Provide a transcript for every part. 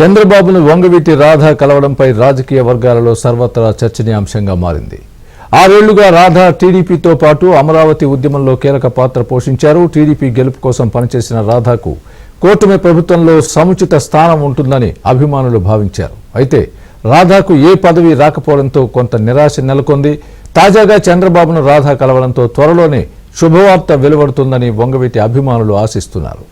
చంద్రబాబును వంగవీటి రాధ కలవడంపై రాజకీయ వర్గాలలో సర్వత్రా చర్చనీయాంశంగా మారింది. 6 ఏళ్లుగా రాధ టీడీపీతో పాటు అమరావతి ఉద్యమంలో కీలక పాత్ర పోషించారు. టీడీపీ గెలుపు కోసం పనిచేసిన రాధకు కూటమి ప్రభుత్వంలో సముచిత స్థానం ఉంటుందని అభిమానులు భావించారు. అయితే రాధకు ఏ పదవి రాకపోవడంతో కొంత నిరాశ నెలకొంది. తాజాగా చంద్రబాబును రాధ కలవడంతో త్వరలోనే శుభవార్త వెలువడుతుందని వంగవీటి అభిమానులు ఆశిస్తున్నారు.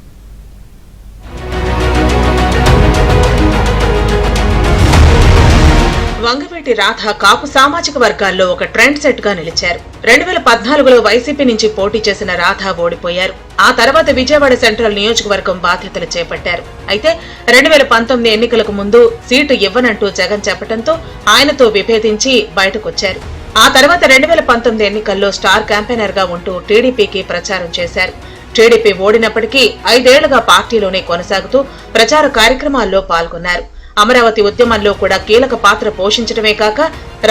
వంగవీటి రాధ కాపు సామాజిక వర్గాల్లో ఒక ట్రెండ్ సెట్ గా నిలిచారు. 2014లో వైసీపీ నుంచి పోటీ చేసిన రాధ ఓడిపోయారు. ఆ తర్వాత విజయవాడ సెంట్రల్ నియోజకవర్గం బాధ్యతలు చేపట్టారు. అయితే 2019 ఎన్నికలకు ముందు సీటు ఇవ్వనంటూ జగన్ చెప్పడంతో ఆయనతో విభేదించి బయటకొచ్చారు. ఆ తర్వాత 2019 ఎన్నికల్లో స్టార్ క్యాంపెయినర్ గా ఉంటూ టీడీపీకి ప్రచారం చేశారు. టీడీపీ ఓడినప్పటికీ 5 ఏళ్లుగా పార్టీలోనే కొనసాగుతూ ప్రచార కార్యక్రమాల్లో పాల్గొన్నారు. అమరావతి ఉద్యమంలో కూడా కీలక పాత్ర పోషించడమే కాక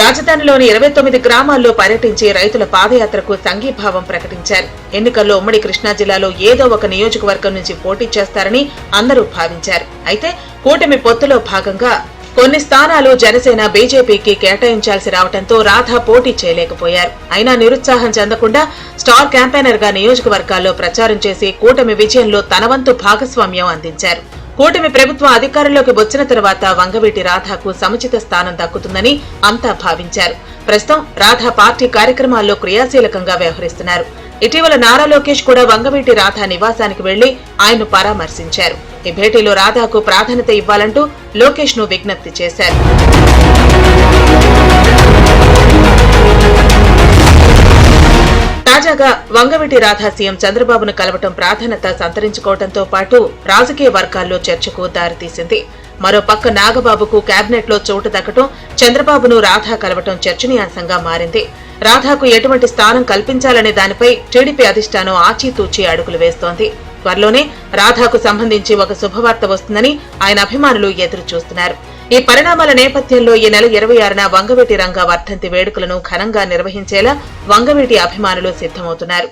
రాజధానిలోని 29 గ్రామాల్లో పర్యటించి రైతుల పాదయాత్రకు సంఘీభావం ప్రకటించారు. ఎన్నికల్లో ఉమ్మడి కృష్ణా జిల్లాలో ఏదో ఒక నియోజకవర్గం నుంచి పోటీ చేస్తారని అందరూ భావించారు. అయితే కూటమి పొత్తులో భాగంగా కొన్ని స్థానాలు జనసేన బీజేపీకి కేటాయించాల్సి రావడంతో రాధ పోటీ చేయలేకపోయారు. అయినా నిరుత్సాహం చెందకుండా స్టార్ క్యాంపెయినర్ గా నియోజకవర్గాల్లో ప్రచారం చేసి కూటమి విజయంలో తన వంతు భాగస్వామ్యం అందించారు. కూటమి ప్రభుత్వం అధికారంలోకి వచ్చిన తర్వాత వంగవీటి రాధకు సముచిత స్థానం దక్కుతుందని అంతా భావించారు. ప్రస్తుతం రాధ పార్టీ కార్యక్రమాల్లో క్రియాశీలకంగా వ్యవహరిస్తున్నారు. ఇటీవల నారా లోకేష్ కూడా వంగవీటి రాధ నివాసానికి వెళ్లి ఆయన్ను పరామర్శించారు. ఈ భేటీలో రాధకు ప్రాధాన్యత ఇవ్వాలంటూ లోకేష్ ను విజ్ఞప్తి చేశారు. తాజాగా వంగవీటి రాధ సీఎం చంద్రబాబును కలవటం ప్రాధాన్యత సంతరించుకోవడంతో పాటు రాజకీయ వర్గాల్లో చర్చకు దారితీసింది. మరోపక్క నాగబాబుకు కేబినెట్ లో చోటు దక్కటం, చంద్రబాబును రాధ కలవటం చర్చనీయాంశంగా మారింది. రాధకు ఎటువంటి స్థానం కల్పించాలనే దానిపై టీడీపీ అధిష్టానం ఆచితూచి అడుగులు వేస్తోంది. త్వరలోనే రాధకు సంబంధించి ఒక శుభవార్త వస్తుందని ఆయన అభిమానులు ఎదురు చూస్తున్నారు. ఈ పరిణామాల నేపథ్యంలో ఈ నెల 26న వంగవీటి రంగ వర్ధంతి వేడుకలను ఘనంగా నిర్వహించేలా వంగవీటి అభిమానులు సిద్ధమవుతున్నారు.